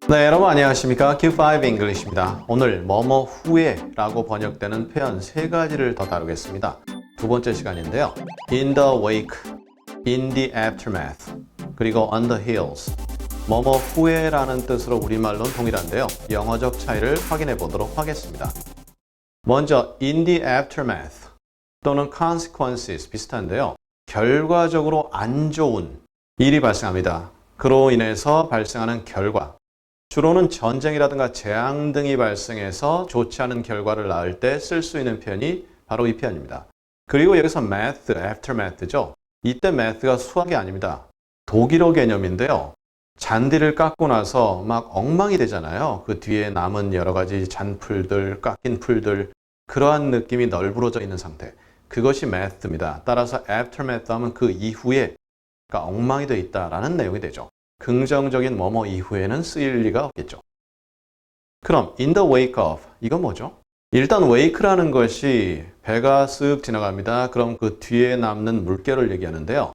네, 여러분 안녕하십니까? Q5 English입니다. 오늘 뭐뭐 후에 라고 번역되는 표현 세 가지를 더 다루겠습니다. 두 번째 시간인데요. In the wake, in the aftermath, 그리고 on the heels. 뭐뭐 후에라는 뜻으로 우리말로는 동일한데요. 영어적 차이를 확인해 보도록 하겠습니다. 먼저 in the aftermath 또는 consequences 비슷한데요. 결과적으로 안 좋은 일이 발생합니다. 그로 인해서 발생하는 결과. 주로는 전쟁이라든가 재앙 등이 발생해서 좋지 않은 결과를 낳을 때 쓸 수 있는 표현이 바로 이 표현입니다. 그리고 여기서 math, aftermath죠. 이때 math가 수학이 아닙니다. 독일어 개념인데요. 잔디를 깎고 나서 막 엉망이 되잖아요. 그 뒤에 남은 여러 가지 잔풀들, 깎인 풀들, 그러한 느낌이 널브러져 있는 상태. 그것이 math입니다. 따라서 aftermath 하면 그 이후에 엉망이 되어 있다라는 내용이 되죠. 긍정적인 뭐뭐 이후에는 쓰일 리가 없겠죠. 그럼 in the wake of 이건 뭐죠? 일단 wake라는 것이 배가 쓱 지나갑니다. 그럼 그 뒤에 남는 물결을 얘기하는데요.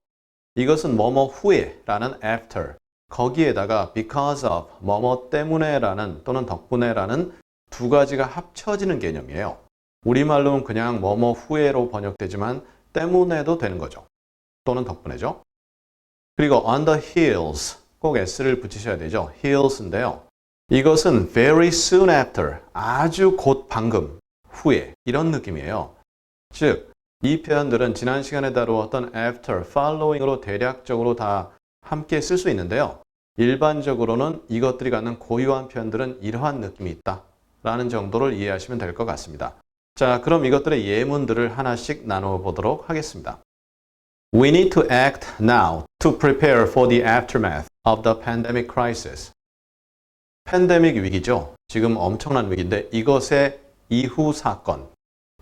이것은 뭐뭐 후에라는 after 거기에다가 because of 뭐뭐 때문에라는 또는 덕분에라는 두 가지가 합쳐지는 개념이에요. 우리말로는 그냥 뭐뭐 후에로 번역되지만 때문에도 되는 거죠. 또는 덕분에죠. 그리고 on the heels 꼭 s를 붙이셔야 되죠. heels인데요. 이것은 very soon after, 아주 곧 방금, 후에 이런 느낌이에요. 즉, 이 표현들은 지난 시간에 다루었던 after, following으로 대략적으로 다 함께 쓸 수 있는데요. 일반적으로는 이것들이 갖는 고유한 표현들은 이러한 느낌이 있다 라는 정도를 이해하시면 될 것 같습니다. 자, 그럼 이것들의 예문들을 하나씩 나누어 보도록 하겠습니다. We need to act now to prepare for the aftermath of the pandemic crisis. 팬데믹 위기죠. 지금 엄청난 위기인데 이것의 이후 사건,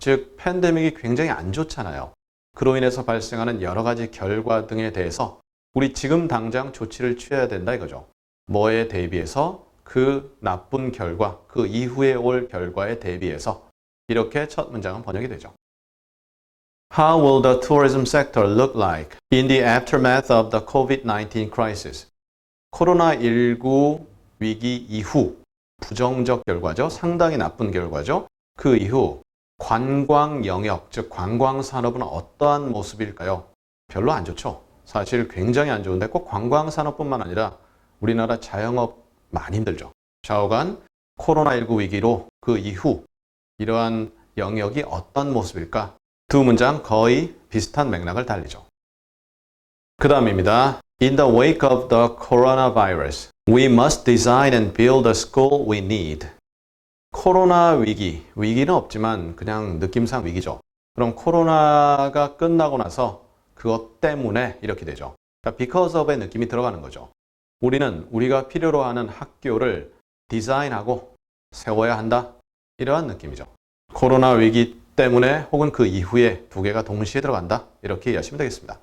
즉 팬데믹이 굉장히 안 좋잖아요. 그로 인해서 발생하는 여러 가지 결과 등에 대해서 우리 지금 당장 조치를 취해야 된다 이거죠. 뭐에 대비해서 그 나쁜 결과, 그 이후에 올 결과에 대비해서 이렇게 첫 문장은 번역이 되죠. How will the tourism sector look like in the aftermath of the COVID-19 crisis? 코로나19 위기 이후 부정적 결과죠. 상당히 나쁜 결과죠. 그 이후 관광 영역, 즉 관광 산업은 어떠한 모습일까요? 별로 안 좋죠. 사실 굉장히 안 좋은데 꼭 관광 산업뿐만 아니라 우리나라 자영업 많이 힘들죠. 좌우간 코로나19 위기로 그 이후 이러한 영역이 어떤 모습일까? 두 문장 거의 비슷한 맥락을 달리죠. 그 다음입니다. In the wake of the coronavirus, we must design and build the school we need. 코로나 위기, 위기는 없지만 그냥 느낌상 위기죠. 그럼 코로나가 끝나고 나서 그것 때문에 이렇게 되죠. 그러니까 because of의 느낌이 들어가는 거죠. 우리는 우리가 필요로 하는 학교를 디자인하고 세워야 한다. 이러한 느낌이죠. 코로나 위기 때문에 혹은 그 이후에 두 개가 동시에 들어간다. 이렇게 이해하시면 되겠습니다.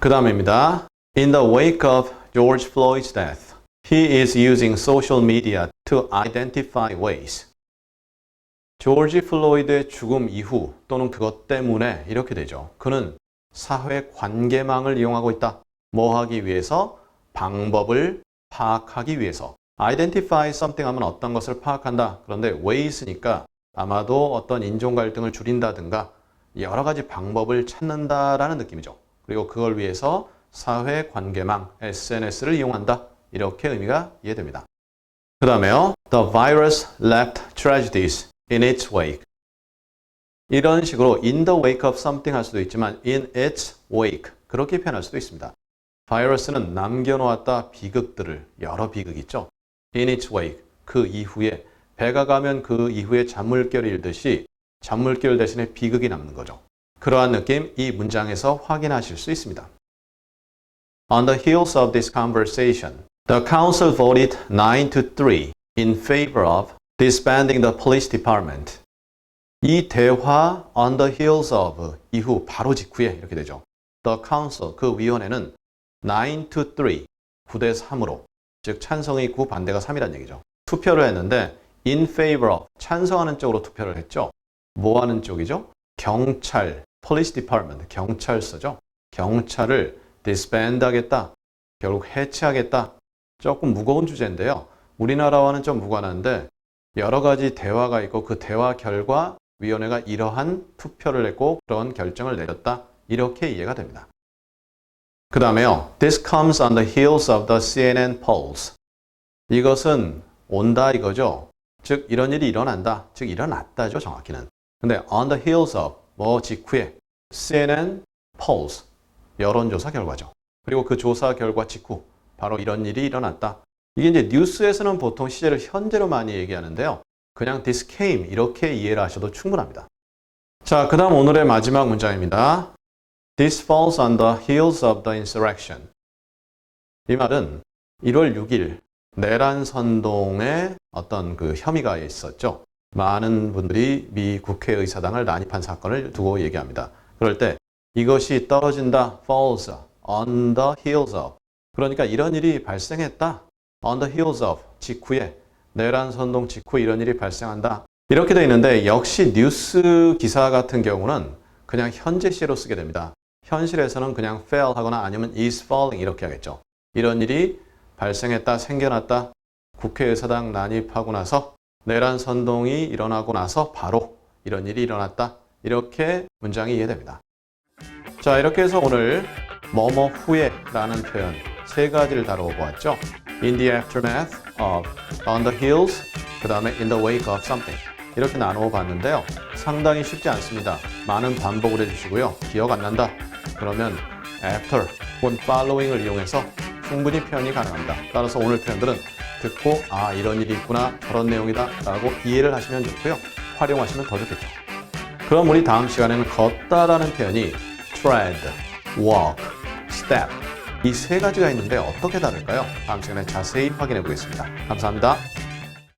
그 다음입니다. In the wake of George Floyd's death, he is using social media to identify ways. 조지 플로이드의 죽음 이후 또는 그것 때문에 이렇게 되죠. 그는 사회 관계망을 이용하고 있다. 뭐 하기 위해서? 방법을 파악하기 위해서. identify something 하면 어떤 것을 파악한다. 그런데 ways니까 아마도 어떤 인종 갈등을 줄인다든가 여러 가지 방법을 찾는다라는 느낌이죠. 그리고 그걸 위해서 사회 관계망, SNS를 이용한다. 이렇게 의미가 이해됩니다. 그 다음에요. The virus left tragedies in its wake. 이런 식으로 in the wake of something 할 수도 있지만 in its wake 그렇게 표현할 수도 있습니다. 바이러스는 남겨놓았다 비극들을, 여러 비극 있죠. in its wake 그 이후에 배가 가면 그 이후에 잔물결이 일듯이 잔물결 대신에 비극이 남는 거죠. 그러한 느낌 이 문장에서 확인하실 수 있습니다. On the heels of this conversation, the council voted 9-3 in favor of disbanding the police department. 이 대화 on the heels of 이후 바로 직후에 이렇게 되죠. The council 그 위원회는 9-3 9대3으로 즉 찬성이 9 반대가 3이라는 얘기죠. 투표를 했는데 in favor of 찬성하는 쪽으로 투표를 했죠. 뭐 하는 쪽이죠? 경찰, police department, 경찰서죠. 경찰을 disband 하겠다. 결국 해체하겠다. 조금 무거운 주제인데요. 우리나라와는 좀 무관한데 여러 가지 대화가 있고 그 대화 결과 위원회가 이러한 투표를 했고 그런 결정을 내렸다. 이렇게 이해가 됩니다. 그 다음에요. This comes on the heels of the CNN polls. 이것은 온다 이거죠. 즉 이런 일이 일어난다. 즉 일어났다죠. 정확히는. 근데 on the heels of 뭐 직후에 CNN polls 여론조사 결과죠. 그리고 그 조사 결과 직후 바로 이런 일이 일어났다. 이게 이제 뉴스에서는 보통 시제를 현재로 많이 얘기하는데요. 그냥 this came 이렇게 이해를 하셔도 충분합니다. 자, 그 다음 오늘의 마지막 문장입니다. This falls on the heels of the insurrection. 이 말은 1월 6일 내란 선동에 어떤 그 혐의가 있었죠. 많은 분들이 미 국회의사당을 난입한 사건을 두고 얘기합니다. 그럴 때 이것이 떨어진다, falls on the heels of. 그러니까 이런 일이 발생했다. on the heels of, 직후에, 내란 선동 직후 이런 일이 발생한다. 이렇게 되어 있는데 역시 뉴스 기사 같은 경우는 그냥 현재 시제로 쓰게 됩니다. 현실에서는 그냥 fell 하거나 아니면 is falling 이렇게 하겠죠. 이런 일이 발생했다, 생겨났다, 국회의사당 난입하고 나서 내란 선동이 일어나고 나서 바로 이런 일이 일어났다. 이렇게 문장이 이해됩니다. 자, 이렇게 해서 오늘 뭐뭐 후에 라는 표현 세 가지를 다루어 보았죠. In the aftermath of, on the heels, 그 다음에 in the wake of something. 이렇게 나누어 봤는데요. 상당히 쉽지 않습니다. 많은 반복을 해주시고요. 기억 안 난다. 그러면 after 혹은 following을 이용해서 충분히 표현이 가능합니다. 따라서 오늘 표현들은 듣고 아 이런 일이 있구나 저런 내용이다 라고 이해를 하시면 좋고요. 활용하시면 더 좋겠죠. 그럼 우리 다음 시간에는 걷다라는 표현이 tread, walk, step 이 세 가지가 있는데 어떻게 다를까요? 다음 시간에 자세히 확인해 보겠습니다. 감사합니다.